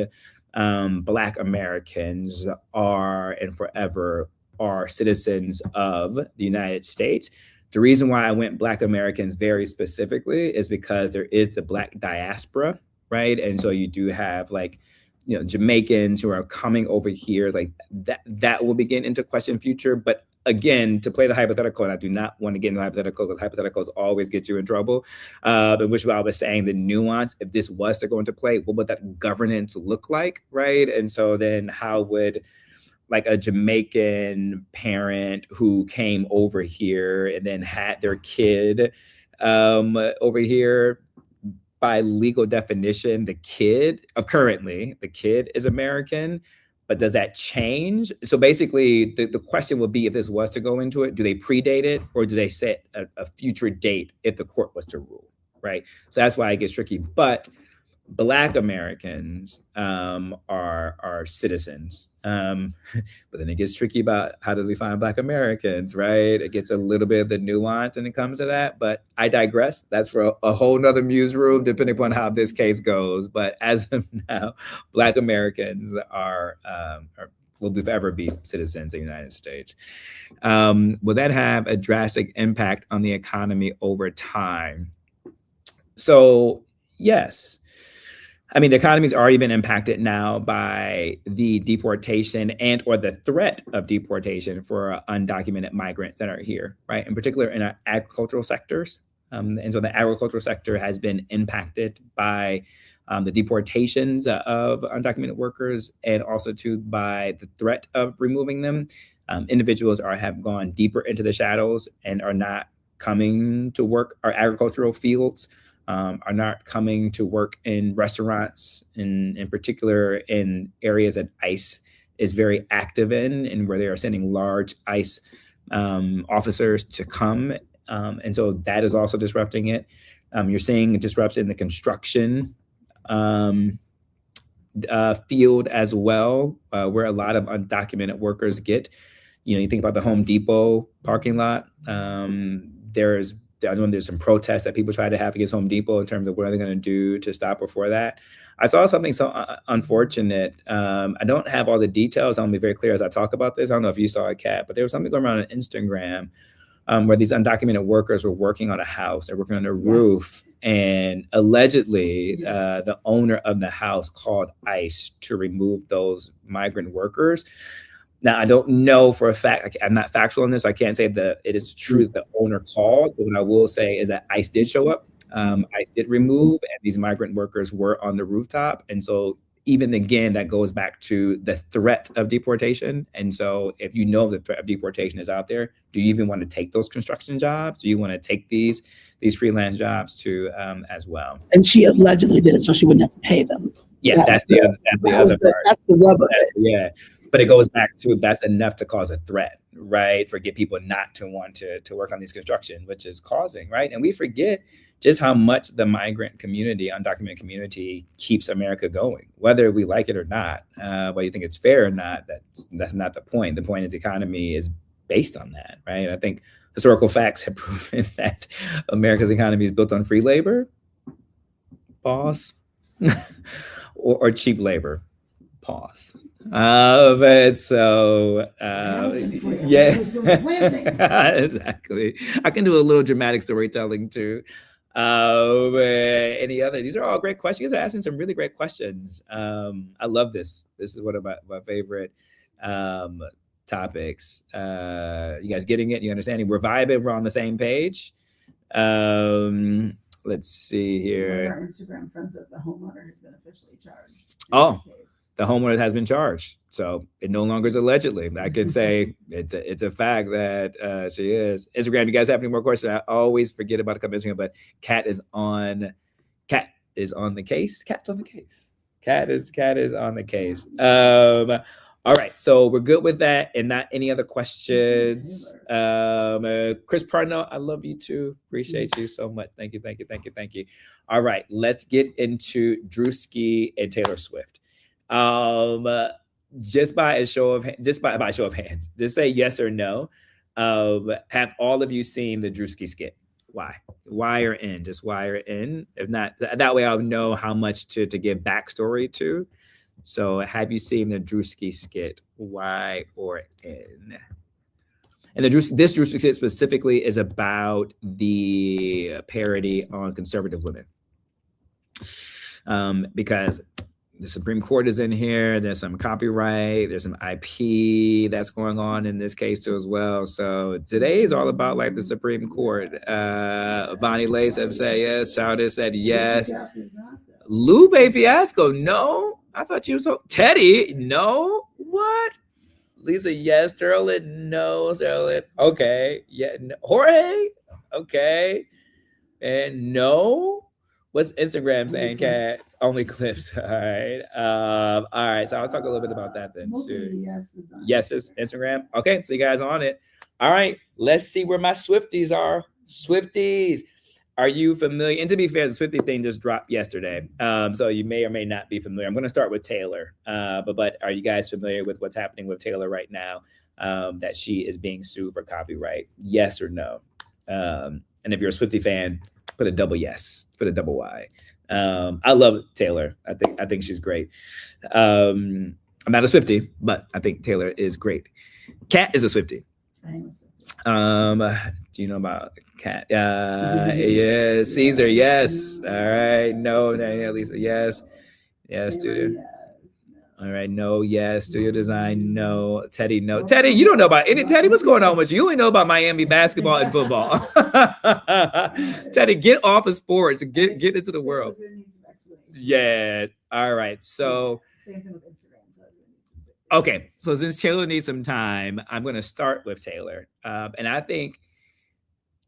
Black Americans are and forever are citizens of the United States. The reason why I went Black Americans very specifically is because there is the Black diaspora, right? And so you do have Jamaicans who are coming over here, like that will begin into question future. But again, to play the hypothetical, and I do not want to get into the hypothetical because hypotheticals always get you in trouble, in which I was saying the nuance, if this was to go into play, what would that governance look like, right? And so then how would like a Jamaican parent who came over here and then had their kid over here, by legal definition, the kid is American, but does that change? So basically the question would be, if this was to go into it, do they predate it or do they set a future date if the court was to rule, right? So that's why it gets tricky. But Black Americans are citizens. But then it gets tricky about how do we find Black Americans, right? It gets a little bit of the nuance when it comes to that, but I digress. That's for a whole nother MuseRoom, depending upon how this case goes. But as of now, Black Americans will forever be citizens of the United States. Will that have a drastic impact on the economy over time? So yes, I mean, the economy's already been impacted now by the deportation and or the threat of deportation for undocumented migrants that are here, right? In particular, in our agricultural sectors. And so the agricultural sector has been impacted by the deportations of undocumented workers and also too by the threat of removing them. Individuals have gone deeper into the shadows and are not coming to work our agricultural fields. Are not coming to work in restaurants, in particular in areas that ICE is very active in, and where they are sending large ICE officers to come. And so that is also disrupting it. You're seeing disrupts in the construction field as well, where a lot of undocumented workers get. You think about the Home Depot parking lot. I know there's some protests that people try to have against Home Depot in terms of what are they going to do to stop before that. I saw something so unfortunate. I don't have all the details. I'll be very clear as I talk about this. I don't know if you saw it, Kat, but there was something going around on Instagram where these undocumented workers were working on a house. They're working on a roof. And allegedly, the owner of the house called ICE to remove those migrant workers. Now, I don't know for a fact, I'm not factual on this, so I can't say that it is true that the owner called, but what I will say is that ICE did show up. ICE did remove, and these migrant workers were on the rooftop. And so even again, that goes back to the threat of deportation. And so if you know the threat of deportation is out there, do you even want to take those construction jobs? Do you want to take these freelance jobs too as well? And she allegedly did it so she wouldn't have to pay them. Yeah, that's the other part. That's the rub of it. Yeah. But it goes back to that's enough to cause a threat, right? For get people not to want to work on these construction, which is causing, right? And we forget just how much the migrant community, undocumented community, keeps America going, whether we like it or not, whether you think it's fair or not. That's not the point. The point is the economy is based on that, right? I think historical facts have proven that America's economy is built on free labor, pause, or cheap labor, pause. But so yeah, exactly. I can do a little dramatic storytelling too. Any other? These are all great questions. You guys are asking some really great questions. I love this. This is one of my favorite topics. You guys getting it? You understanding? We're vibing. We're on the same page. Let's see here. Our Instagram friend says the homeowner has been officially charged. Oh. The homeowner has been charged, so it no longer is allegedly. I could say it's a fact that she is. Instagram, you guys have any more questions? I always forget about to come Instagram, but Kat is on the case. Kat's on the case. Kat is on the case. All right, so we're good with that, and not any other questions. Chris Parnell, I love you too. Appreciate you so much. Thank you. All right, let's get into Drewski and Taylor Swift. Just by show of hands, just say yes or no. Have all of you seen the Drewski skit? Why or in? Just why or in? If not, that way I'll know how much to give backstory to. So have you seen the Drewski skit? Why or in? And this Drewski skit specifically is about the parody on conservative women. Because the Supreme Court is in here. There's some copyright. There's some IP that's going on in this case too as well. So today is all about like the Supreme Court. Vonnie Lace have said yes. Shouda said yes. Lupe Fiasco, no. I thought you was Teddy, no. What? Lisa, yes. Sterling, no. Sterling, okay. Yeah. No. Jorge, okay. And no. What's Instagram saying, Kat? Only clips. All right. All right. So I'll talk a little bit about that then too. Yes, it's Instagram. Okay. So you guys on it. All right. Let's see where my Swifties are. Swifties. Are you familiar? And to be fair, the Swiftie thing just dropped yesterday. So you may or may not be familiar. I'm going to start with Taylor. But are you guys familiar with what's happening with Taylor right now? That she is being sued for copyright? Yes or no? And if you're a Swiftie fan, put a double yes, put a double Y. I love Taylor. I think she's great. I'm not a Swiftie, but I think Taylor is great. Kat is a Swiftie. Do you know about Cat? Yeah, Caesar. Yes. All right. No, Lisa. Yes. Yes, studio. All right. No. Yes. Studio design. No. Teddy. No. Teddy, you don't know about any. Teddy, what's going on with you? You only know about Miami basketball and football. Teddy, get off of sports. Get into the world. Yeah. All right. So. Okay. So since Taylor needs some time, I'm going to start with Taylor. And I think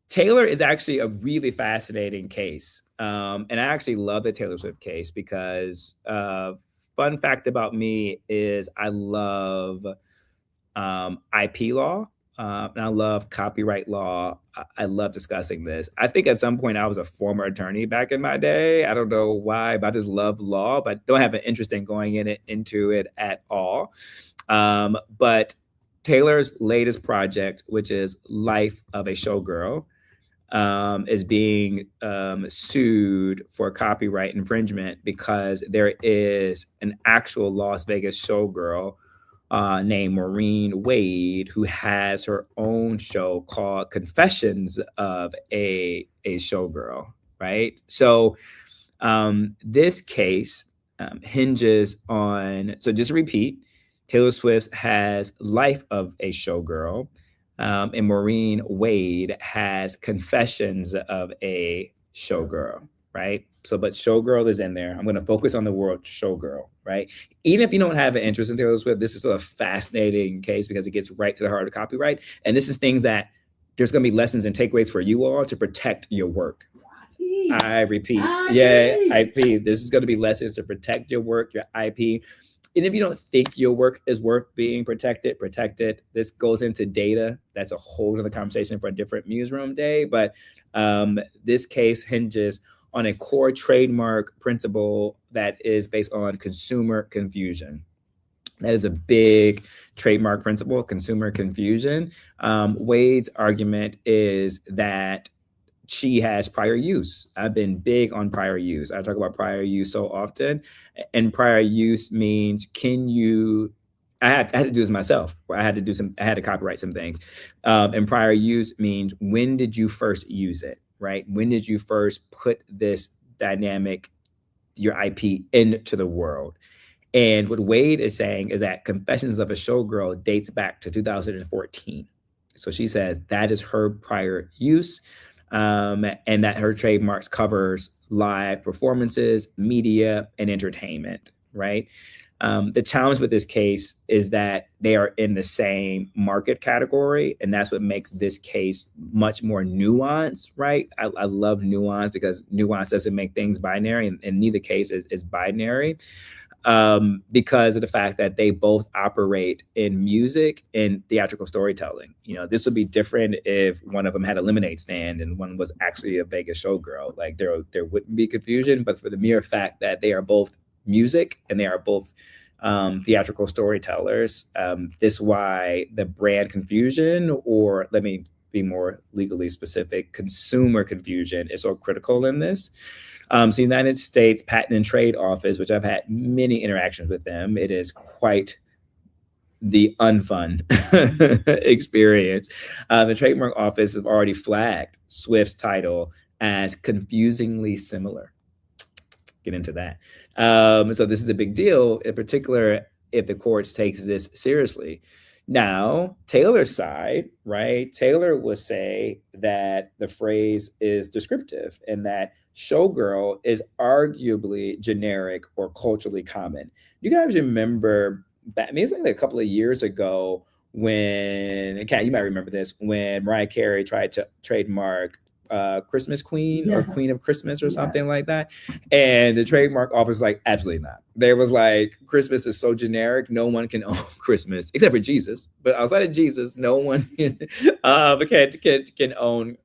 Taylor is actually a really fascinating case. And I actually love the Taylor Swift case because fun fact about me is I love IP law and I love copyright law. I love discussing this. I think at some point I was a former attorney back in my day. I don't know why, but I just love law, but don't have an interest in going into it at all. But Taylor's latest project, which is Life of a Showgirl, is being sued for copyright infringement because there is an actual Las Vegas showgirl named Maureen Wade who has her own show called Confessions of a Showgirl, right? So this case hinges on, so just to repeat, Taylor Swift has Life of a Showgirl, and Maureen Wade has Confessions of a Showgirl, right? So, but Showgirl is in there. I'm going to focus on the word Showgirl, right? Even if you don't have an interest in Taylor Swift, this is a fascinating case because it gets right to the heart of copyright. And this is things that there's going to be lessons and takeaways for you all to protect your work. I repeat, IP. This is going to be lessons to protect your work, your IP. And if you don't think your work is worth being protected, protect it. This goes into data. That's a whole other conversation for a different MuseRoom day. But this case hinges on a core trademark principle that is based on consumer confusion. That is a big trademark principle, consumer confusion. Wade's argument is that she has prior use. I've been big on prior use. I talk about prior use so often. And prior use means, I had to do this myself. I had to copyright some things. And prior use means, when did you first use it, right? When did you first put this dynamic, your IP, into the world? And what Wade is saying is that Confessions of a Showgirl dates back to 2014. So she says that is her prior use. And that her trademarks covers live performances, media, and entertainment, right? The challenge with this case is that they are in the same market category, and that's what makes this case much more nuanced, right? I love nuance because nuance doesn't make things binary, and neither case is binary. Because of the fact that they both operate in music and theatrical storytelling. You know, this would be different if one of them had a lemonade stand and one was actually a Vegas showgirl. Like there wouldn't be confusion, but for the mere fact that they are both music and they are both theatrical storytellers, this is why the brand confusion, or let me be more legally specific, consumer confusion is so critical in this. So United States Patent and Trade Office, which I've had many interactions with them, it is quite the unfun experience. The Trademark Office has already flagged Swift's title as confusingly similar. Get into that. So this is a big deal, in particular if the courts takes this seriously. Now, Taylor's side, right? Taylor will say that the phrase is descriptive and that showgirl is arguably generic or culturally common. You guys remember back, I mean, it's like a couple of years ago when, Kat, you might remember this, when Mariah Carey tried to trademark Christmas Queen or Queen of Christmas or something like that. And the trademark office was like, absolutely not. They was like, Christmas is so generic, no one can own Christmas except for Jesus. But outside of Jesus, no one can own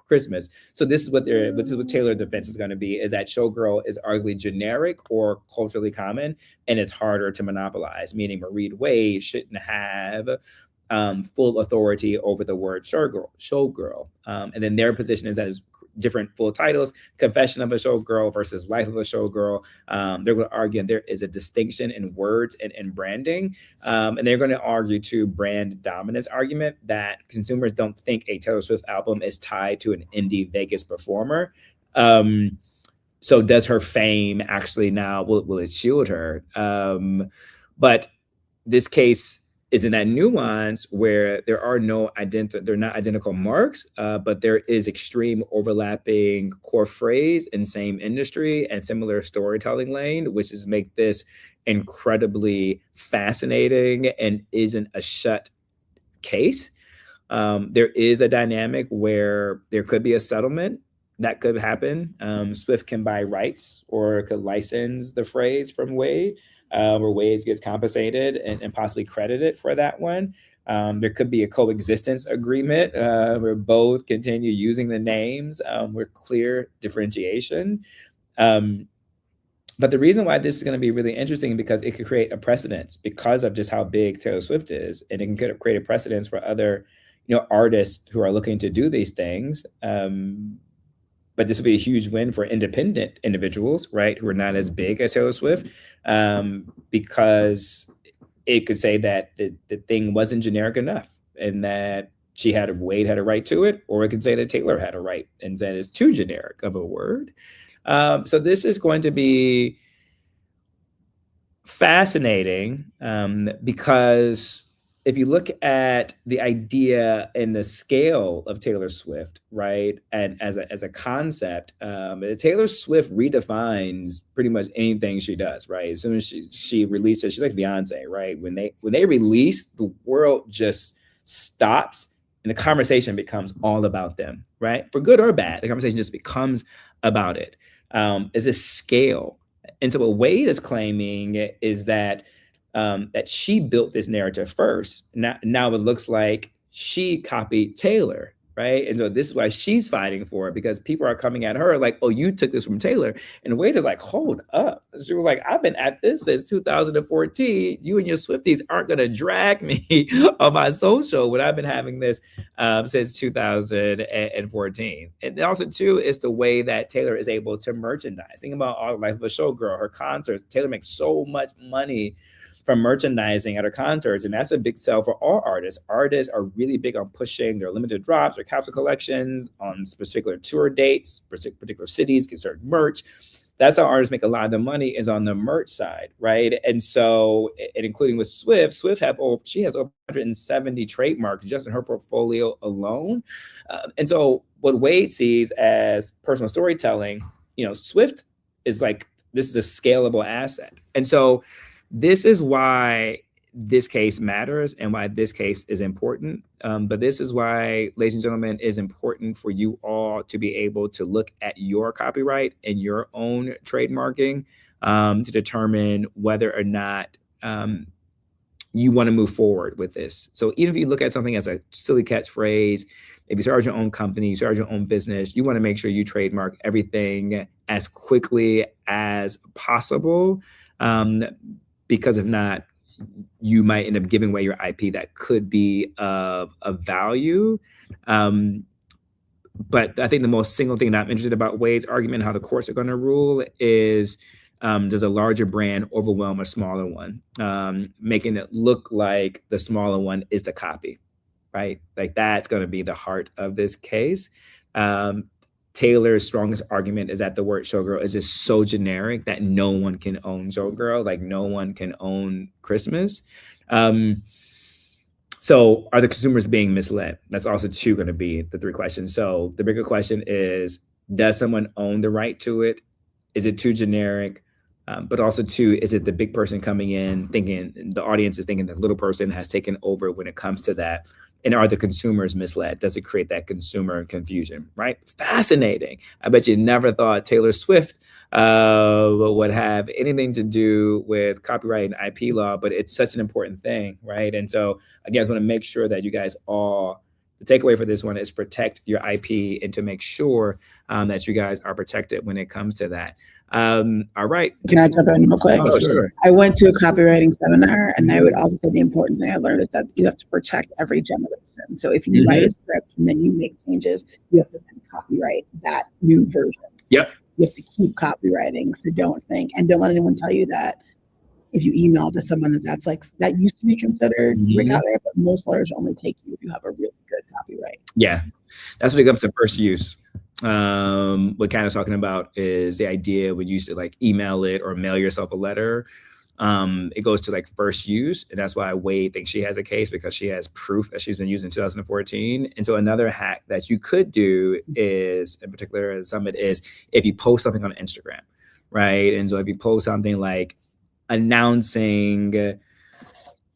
Christmas. So this is what Taylor's defense is going to be, is that showgirl is arguably generic or culturally common, and it's harder to monopolize, meaning Maureen Wade shouldn't have full authority over the word showgirl. And then their position is that different full titles, Confession of a Showgirl versus Life of a Showgirl. They're going to argue there is a distinction in words and branding. And they're going to argue to brand dominance argument that consumers don't think a Taylor Swift album is tied to an indie Vegas performer. So does her fame actually now, will it shield her? But this case is in that nuance where there are they're not identical marks, but there is extreme overlapping core phrase in same industry and similar storytelling lane, which is make this incredibly fascinating and isn't a shut case. There is a dynamic where there could be a settlement that could happen. Swift can buy rights or could license the phrase from Wade, where Wade gets compensated and possibly credited for that one. There could be a coexistence agreement where both continue using the names with clear differentiation. But the reason why this is going to be really interesting because it could create a precedence because of just how big Taylor Swift is, and it can create a precedence for other, artists who are looking to do these things. But this would be a huge win for independent individuals, right, who are not as big as Taylor Swift, because it could say that the thing wasn't generic enough and that Wade had a right to it, or it could say that Taylor had a right and that it's too generic of a word. So this is going to be fascinating because if you look at the idea and the scale of Taylor Swift, right, and as a concept, Taylor Swift redefines pretty much anything she does, right? As soon as she releases, she's like Beyonce, right? When they release, the world just stops and the conversation becomes all about them, right? For good or bad, the conversation just becomes about it. It's a scale. And so what Wade is claiming is that that she built this narrative first. Now it looks like she copied Taylor, right? And so this is why she's fighting for it, because people are coming at her like, oh, you took this from Taylor. And Wade is like, hold up. She was like, I've been at this since 2014. You and your Swifties aren't going to drag me on my social when I've been having this since 2014. And also, too, is the way that Taylor is able to merchandise. Think about All Life of a Showgirl, her concerts. Taylor makes so much money from merchandising at her concerts, and that's a big sell for all artists. Artists are really big on pushing their limited drops or capsule collections on particular tour dates, particular cities, get certain merch. That's how artists make a lot of their money, is on the merch side, right? And so, and including with Swift she has over 170 trademarks just in her portfolio alone. And so what Wade sees as personal storytelling, Swift is like, this is a scalable asset. And so this is why this case matters and why this case is important. But this is why, ladies and gentlemen, it is important for you all to be able to look at your copyright and your own trademarking to determine whether or not you want to move forward with this. So even if you look at something as a silly catchphrase, if you start your own company, you start your own business, you want to make sure you trademark everything as quickly as possible. Because if not, you might end up giving away your IP that could be of value. But I think the most single thing that I'm interested about Wade's argument, how the courts are going to rule, is does a larger brand overwhelm a smaller one, making it look like the smaller one is the copy, right? Like that's going to be the heart of this case. Taylor's strongest argument is that the word showgirl is just so generic that no one can own showgirl, like no one can own Christmas. So are the consumers being misled? That's also going to be the three questions. So the bigger question is, does someone own the right to it? Is it too generic? But also, too, is it the big person coming in thinking, the audience is thinking the little person has taken over when it comes to that? And are the consumers misled? Does it create that consumer confusion, right? Fascinating. I bet you never thought Taylor Swift would have anything to do with copyright and IP law, but it's such an important thing, right? And so, again, I want to make sure that you guys all, the takeaway for this one is protect your IP and to make sure that you guys are protected when it comes to that. All right. Can I jump in real quick? Oh, sure. I went to a copywriting seminar, and I would also say the important thing I learned is that you have to protect every generation. So if you write a script and then you make changes, you have to then copyright that new version. Yep. You have to keep copywriting. So don't let anyone tell you that if you email to someone that's like, that used to be considered copyright, but most lawyers only take you if you have a really good copyright. Yeah. That's when it comes to first use. What kind of talking about is the idea when you used to like email it or mail yourself a letter. It goes to like first use. And that's why Wade thinks she has a case, because she has proof that she's been used in 2014. And so another hack that you could do is, in particular, Summit, is if you post something on Instagram, right? And so if you post something like announcing,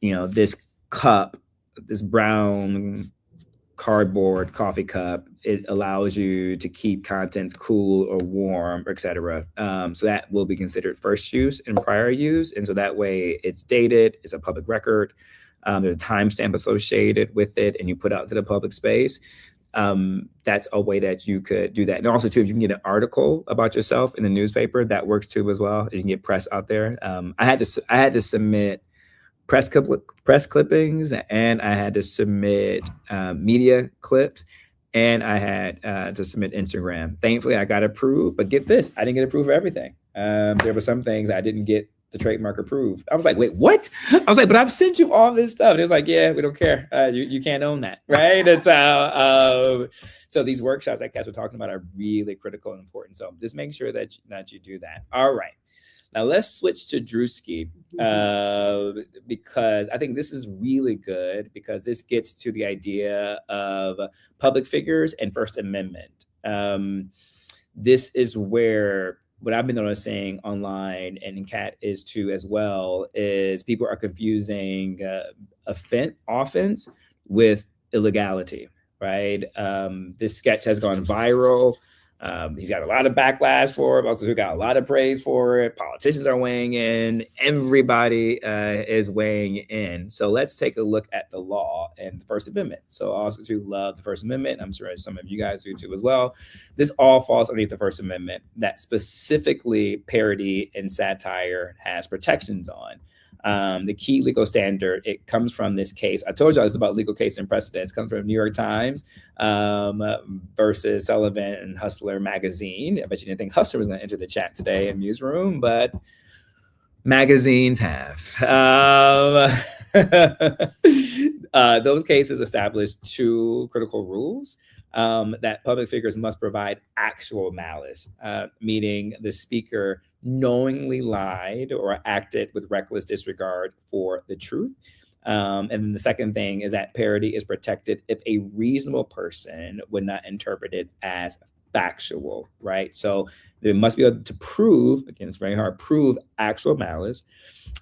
this cup, this brown cardboard coffee cup, it allows you to keep contents cool or warm, etc. So that will be considered first use and prior use. And so that way it's dated, it's a public record, there's a timestamp associated with it, and you put out into the public space. That's a way that you could do that. And also too, if you can get an article about yourself in the newspaper, that works too as well. You can get press out there. I had to submit press clippings, and I had to submit media clips, and I had to submit Instagram. Thankfully, I got approved, but get this, I didn't get approved for everything. There were some things I didn't get the trademark approved. I was like, wait, what? I was like, but I've sent you all this stuff. It was like, yeah, we don't care. You can't own that, right? That's how. So these workshops that guys were talking about are really critical and important. So just make sure that you do that. All right. Now let's switch to Drewski, because I think this is really good, because this gets to the idea of public figures and First Amendment. This is where what I've been noticing online, and Kat is too as well, is people are confusing offense with illegality, right? This sketch has gone viral. He's got a lot of backlash for it. Also, he got a lot of praise for it. Politicians are weighing in. Everybody is weighing in. So let's take a look at the law and the First Amendment. So I also too love the First Amendment. I'm sure some of you guys do too as well. This all falls underneath the First Amendment that specifically parody and satire has protections on. The key legal standard, it comes from this case. I told you this about legal case and precedents. It comes from New York Times versus Sullivan and Hustler magazine. I bet you didn't think Hustler was going to enter the chat today in MuseRoom, but magazines have. Those cases established two critical rules. That public figures must provide actual malice, meaning the speaker knowingly lied or acted with reckless disregard for the truth. And then the second thing is that parody is protected if a reasonable person would not interpret it as factual, right? So they must be able to prove, again, it's very hard, prove actual malice.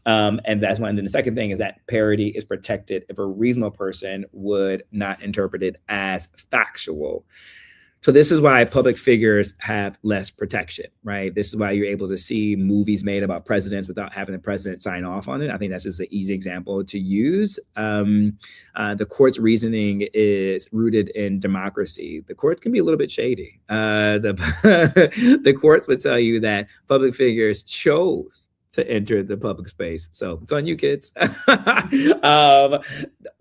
And that's one. And then the second thing is that parody is protected if a reasonable person would not interpret it as factual. So this is why public figures have less protection, right? This is why you're able to see movies made about presidents without having the president sign off on it. I think that's just an easy example to use. The court's reasoning is rooted in democracy. The courts can be a little bit shady. The courts would tell you that public figures chose to enter the public space. So it's on you, kids.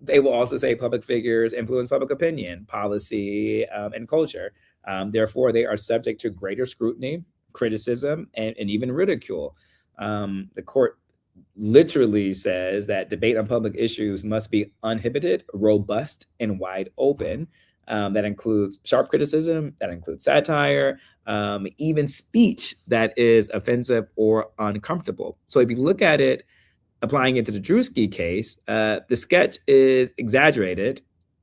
They will also say public figures influence public opinion, policy, and culture. Therefore, they are subject to greater scrutiny, criticism, and even ridicule. The court literally says that debate on public issues must be uninhibited, robust, and wide open. That includes sharp criticism, that includes satire, even speech that is offensive or uncomfortable. So if you look at it, applying it to the Drewski case, the sketch is exaggerated,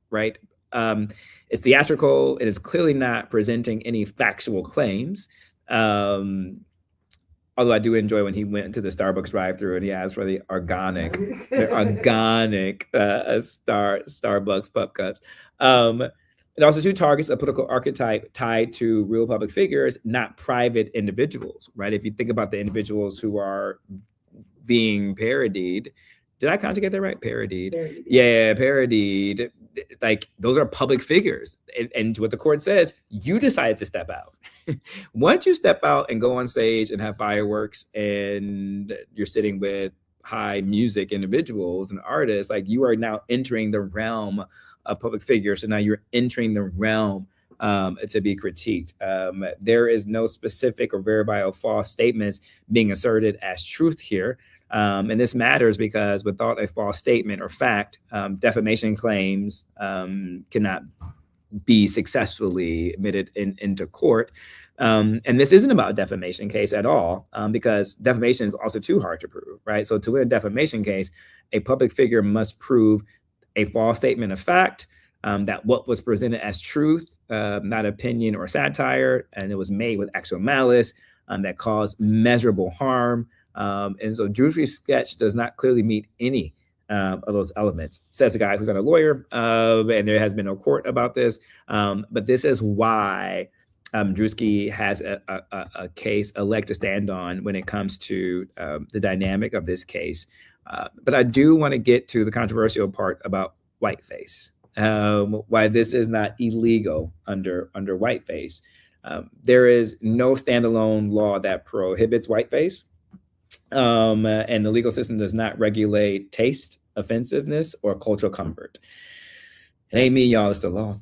right? It's theatrical. It is clearly not presenting any factual claims. Although I do enjoy when he went to the Starbucks drive-thru and he asked for the organic Starbucks pup cups. It also two targets a political archetype tied to real public figures, not private individuals, right? If you think about the individuals who are being parodied, did I conjugate that right? Parodied. Yeah, parodied. Like those are public figures. And what the court says, you decided to step out. Once you step out and go on stage and have fireworks and you're sitting with high music individuals and artists, like you are now entering the realm of public figures. So now you're entering the realm to be critiqued. There is no specific or verifiable false statements being asserted as truth here. And this matters because without a false statement or fact, defamation claims cannot be successfully admitted into court. And this isn't about a defamation case at all, because defamation is also too hard to prove, right? So to win a defamation case, a public figure must prove a false statement of fact, that what was presented as truth, not opinion or satire, and it was made with actual malice, that caused measurable harm. And so Drewski's sketch does not clearly meet any of those elements, says a guy who's not a lawyer, and there has been no court about this. But this is why Drewski has a case, a leg to stand on when it comes to the dynamic of this case. But I do want to get to the controversial part about whiteface, why this is not illegal under whiteface. There is no standalone law that prohibits whiteface. And the legal system does not regulate taste, offensiveness, or cultural comfort. It ain't me, y'all, it's the law.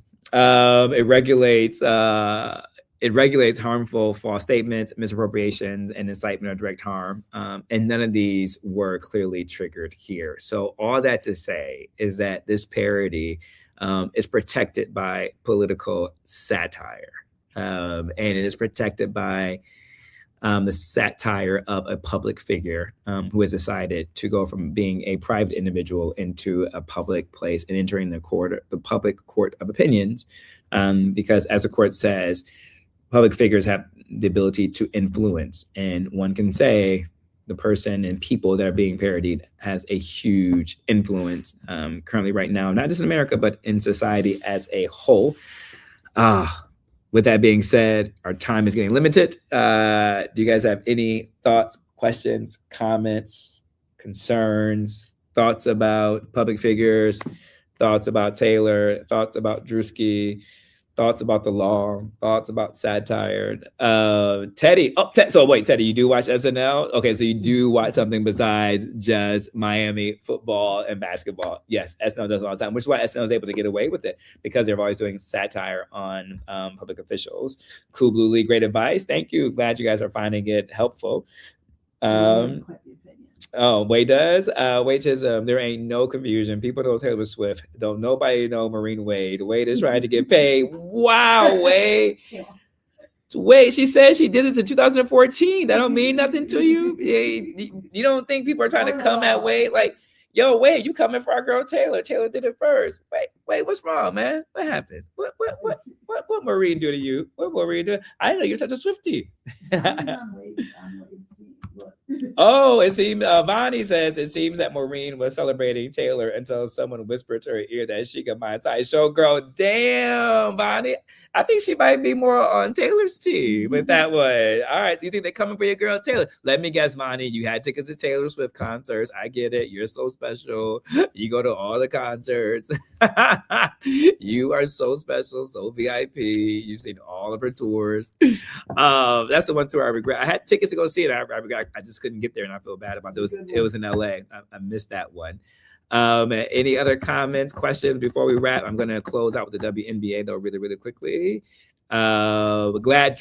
It regulates harmful false statements, misappropriations, and incitement of direct harm. And none of these were clearly triggered here. So all that to say is that this parody is protected by political satire. And it is protected by the satire of a public figure who has decided to go from being a private individual into a public place and entering the public court of opinions. Because as the court says, public figures have the ability to influence, and one can say the person and people that are being parodied has a huge influence currently right now, not just in America, but in society as a whole. With that being said, our time is getting limited. Do you guys have any thoughts, questions, comments, concerns, thoughts about public figures, thoughts about Taylor, thoughts about Drewski, thoughts about the law, thoughts about satire? Teddy, so wait, Teddy, you do watch SNL? Okay, so you do watch something besides just Miami football and basketball. Yes, SNL does it all the time, which is why SNL is able to get away with it, because they're always doing satire on public officials. Cool Blue League, great advice. Thank you. Glad you guys are finding it helpful. Wade does. Wade says there ain't no confusion. People know Taylor Swift. Don't nobody know Marine Wade. Wade is trying to get paid. Wow, Wade. Wait, she said she did this in 2014. That don't mean nothing to you. You don't think people are trying to come at Wade like, yo, Wade, you coming for our girl Taylor? Taylor did it first. Wait, what's wrong, man? What happened? What Marine do to you? What Marine do? I didn't know you're such a Swiftie. Oh, it seems Vonnie says it seems that Maureen was celebrating Taylor until someone whispered to her ear that she could my entire show. Girl, damn, Vonnie. I think she might be more on Taylor's team with that one. All right, so you think they're coming for your girl Taylor? Let me guess, Vonnie. You had tickets to Taylor Swift concerts. I get it. You're so special. You go to all the concerts. You are so special, so VIP. You've seen all of her tours. That's the one tour I regret. I had tickets to go see it. I regret. I just couldn't get there, and I feel bad about those. It was in LA. I missed that one. Any other comments, questions before we wrap? I'm going to close out with the WNBA though, really, really quickly. Glad.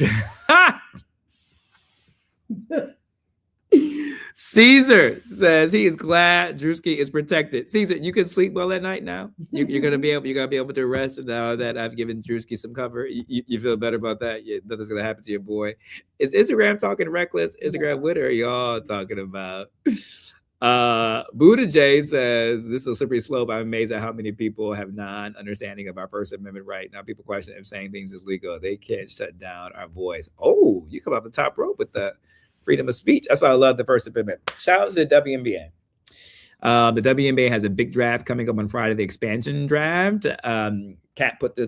Caesar says he is glad Drewski is protected. Caesar, you can sleep well at night now. You're gonna be able to rest now that I've given Drewski some cover. You feel better about that? Nothing's gonna happen to your boy. Is Instagram talking reckless? Instagram, what are y'all talking about? Buddha J says this is a slippery slope. I'm amazed at how many people have non-understanding of our First Amendment right. Now people question if saying things is legal. They can't shut down our voice. Oh, you come off the top rope with the freedom of speech. That's why I love the First Amendment. Shout out to the WNBA. The WNBA has a big draft coming up on Friday, the expansion draft. Kat put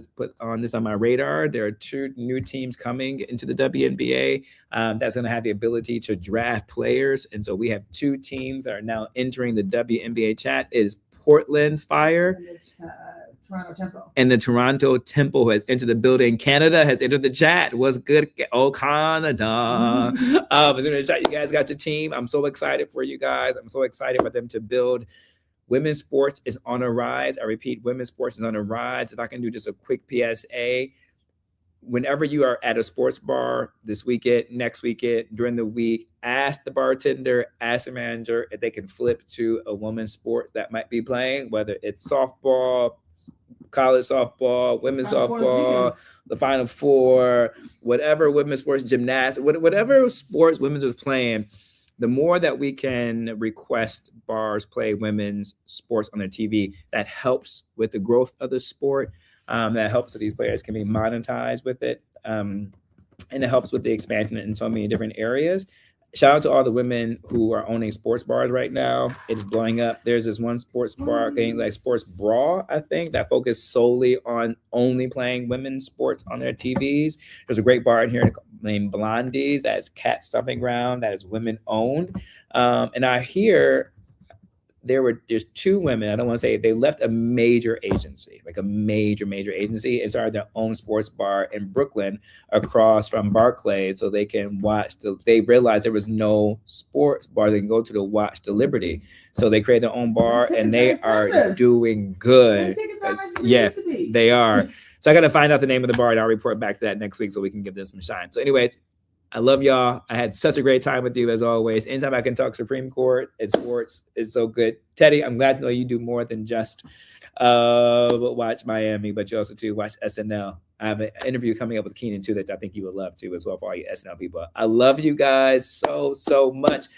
on this on my radar. There are 2 new teams coming into the WNBA that's going to have the ability to draft players. And so we have 2 teams that are now entering the WNBA chat. It is Portland Fire Toronto Temple. And the Toronto Temple has entered the building. Canada has entered the chat. What's good? Oh, Canada. In the chat, you guys got the team. I'm so excited for you guys. I'm so excited for them to build. Women's sports is on a rise. I repeat, women's sports is on a rise. If I can do just a quick PSA, whenever you are at a sports bar this weekend, next weekend, during the week, ask the bartender, ask the manager if they can flip to a women's sport that might be playing, whether it's softball, college softball, women's softball, the Final Four, whatever women's sports, gymnastics, whatever sports women's is playing. The more that we can request bars play women's sports on their TV, that helps with the growth of the sport. That helps that these players can be monetized with it. And it helps with the expansion in so many different areas. Shout out to all the women who are owning sports bars right now. It's blowing up. There's this one sports bar, like Sports Bra, I think, that focus solely on only playing women's sports on their TVs. There's a great bar in here named Blondie's that's cat stomping ground that is women owned. And I hear there's two women, I don't want to say, they left a major agency, like a major agency, and started their own sports bar in Brooklyn across from Barclays, so they can watch they realized there was no sports bar they can go to watch the Liberty. So they created their own bar, and they are doing good. Yeah, they are. So I got to find out the name of the bar, and I'll report back to that next week so we can give this some shine. So anyways, I love y'all. I had such a great time with you as always. Anytime I can talk Supreme Court and sports, it's so good. Teddy, I'm glad to know you do more than just watch Miami, but you also too watch SNL. I have an interview coming up with Keenan too that I think you would love too as well for all you SNL people. I love you guys so much.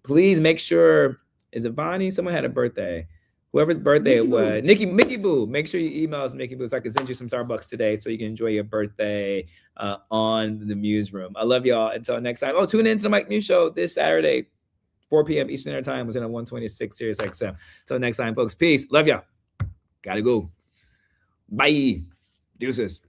Please make sure, is it Bonnie? Someone had a birthday. Whoever's birthday it was, Mickey Boo. Make sure you email us Mickey Boo so I can send you some Starbucks today so you can enjoy your birthday on the MuseRoom. I love y'all. Until next time. Oh, tune in to the Mike News Show this Saturday, 4 p.m. Eastern Standard Time. Was in a 126 Sirius XM. Until next time, folks. Peace. Love y'all. Gotta go. Bye. Deuces.